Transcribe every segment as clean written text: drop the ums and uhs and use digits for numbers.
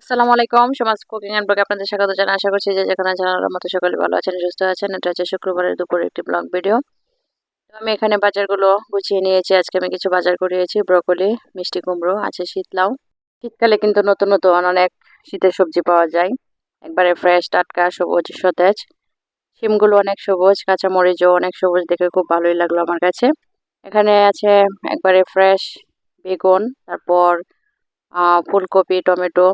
আসসালামু আলাইকুম। সমাজ কুকিং এন্ড ব্লগে আপনাদের স্বাগত জানাই। আশা করছি যে যেখানে জানার মতো সকলে ভালো আছেন, সুস্থ আছেন। এটা হচ্ছে শুক্রবারের দুপুরে একটি ব্লগ ভিডিও। তো আমি এখানে বাজারগুলো গুছিয়ে নিয়েছি। আজকে আমি কিছু বাজার করিয়েছি। ব্রকলি, মিষ্টি কুমড়ো, আছে শীতলাউ। শীতকালে কিন্তু নতুন নতুন অনেক শীতের সবজি পাওয়া যায়, একবারে ফ্রেশ, টাটকা, সবুজ, সতেজ। শিমগুলো অনেক সবুজ, কাঁচামরিচও অনেক সবুজ, দেখে খুব ভালোই লাগলো আমার কাছে। এখানে আছে একবারে ফ্রেশ বেগুন, তারপর ফুলকপি, টমেটো,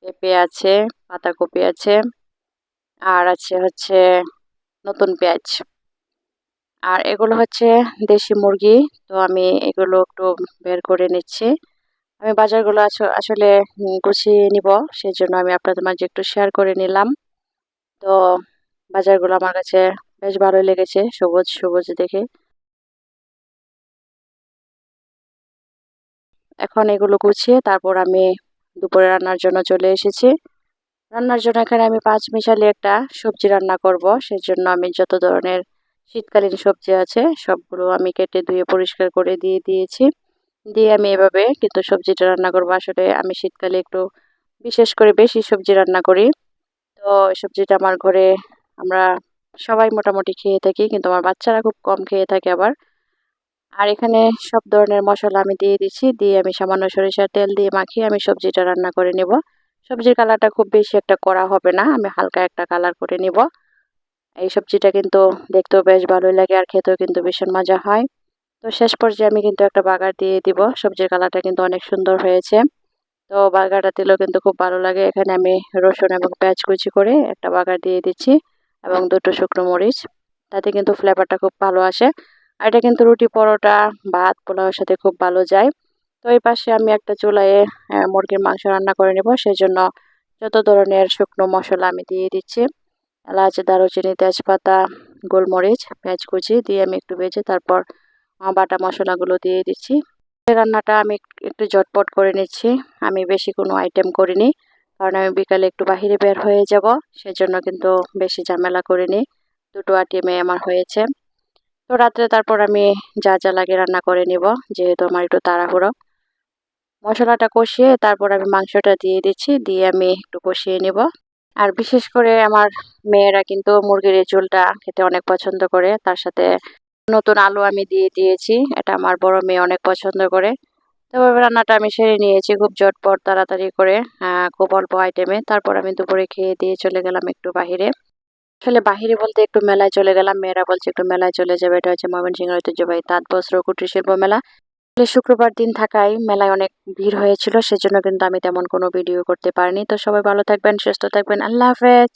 পেঁপে আছে, পাতাকপি আছে, আর আছে হচ্ছে নতুন পেঁয়াজ। আর এগুলো হচ্ছে দেশি মুরগি। তো আমি এগুলো একটু বের করে নিচ্ছি। আমি বাজারগুলো আসলে গুছিয়ে নিব, সেজন্য আমি আপনাদের মাঝে একটু শেয়ার করে নিলাম। তো বাজারগুলো আমার কাছে বেশ ভালোই লেগেছে, সবুজ সবুজ দেখে। এখন এগুলো গুছিয়ে তারপর আমি দুপুরে রান্নার জন্য চলে এসেছি। রান্নার জন্য এখানে আমি পাঁচ মিশালি একটা সবজি রান্না করব। সেজন্য আমি যত ধরনের শীতকালীন সবজি আছে সবগুলো আমি কেটে ধুয়ে পরিষ্কার করে দিয়ে দিয়েছি। দিয়ে আমি এভাবে কিন্তু সবজিটা রান্না করব। আসলে আমি শীতকালে একটু বিশেষ করে বেশি সবজি রান্না করি। তো সবজিটা আমার ঘরে আমরা সবাই মোটামুটি খেয়ে থাকি, কিন্তু আমার বাচ্চারা খুব কম খেয়ে থাকে আবার। আর এখানে সব ধরনের মশলা আমি দিয়ে দিচ্ছি। দিয়ে আমি সামান্য সরিষার তেল দিয়ে মাখিয়ে আমি সবজিটা রান্না করে নেব। সবজির কালারটা খুব বেশি একটা করা হবে না, আমি হালকা একটা কালার করে নিব। এই সবজিটা কিন্তু দেখতেও বেশ ভালোই লাগে, আর খেতেও কিন্তু ভীষণ মজা হয়। তো শেষ পর্যায়ে আমি কিন্তু একটা বাগার দিয়ে দিব। সবজির কালারটা কিন্তু অনেক সুন্দর হয়েছে। তো বাগারটা দিলেও কিন্তু খুব ভালো লাগে। এখানে আমি রসুন এবং পেঁয়াজ কুচি করে একটা বাগার দিয়ে দিচ্ছি, এবং দুটো শুকনো মরিচ। তাতে কিন্তু ফ্লেভারটা খুব ভালো আসে। আর এটা কিন্তু রুটি, পরোটা, ভাত, পোলাওয়ের সাথে খুব ভালো যায়। তো এই পাশে আমি একটা চুলায় মুরগির মাংস রান্না করে নেব। সেজন্য যত ধরনের শুকনো মশলা আমি দিয়ে দিচ্ছি। এলাচ, দারুচিনি, তেজপাতা, গোলমরিচ, পেঁয়াজ কুচি দিয়ে আমি একটু ভেজে তারপর বাটা মশলাগুলো দিয়ে দিচ্ছি। এই রান্নাটা আমি একটু ঝটপট করে নিচ্ছি। আমি বেশি কোনো আইটেম করিনি, কারণ আমি বিকালে একটু বাহিরে বের হয়ে যাব। সেজন্য কিন্তু বেশি ঝামেলা করিনি। দুটো আইটেমে আমার হয়েছে। তো রাত্রে তারপর আমি যা যা লাগে রান্না করে নিব, যেহেতু আমার একটু তাড়াহুড়ো। মশলাটা কষিয়ে তারপর আমি মাংসটা দিয়ে দিচ্ছি, দিয়ে আমি একটু কষিয়ে নিব। আর বিশেষ করে আমার মেয়েরা কিন্তু মুরগির এই ঝোলটা খেতে অনেক পছন্দ করে। তার সাথে নতুন আলু আমি দিয়ে দিয়েছি, এটা আমার বড় মেয়ে অনেক পছন্দ করে। তো এভাবে রান্নাটা আমি সেরে নিয়েছি খুব ঝটপট, তাড়াতাড়ি করে, খুব অল্প আইটেমে। তারপর আমি দুপুরে খেয়ে দিয়ে চলে গেলাম একটু বাহিরে। আসলে বাহিরে বলতে একটু মেলায় চলে গেলাম। মেয়েরা বলছে একটু মেলায় চলে যাবে। এটা হচ্ছে ময়মনসিংহের ঐতিহ্যবাহী তাঁত বস্ত্র কুটির শিল্প মেলা। আসলে শুক্রবার দিন থাকায় মেলায় অনেক ভিড় হয়েছিল, সেজন্য কিন্তু আমি তেমন কোনো ভিডিও করতে পারিনি। তো সবাই ভালো থাকবেন, সুস্থ থাকবেন। আল্লাহ হাফেজ।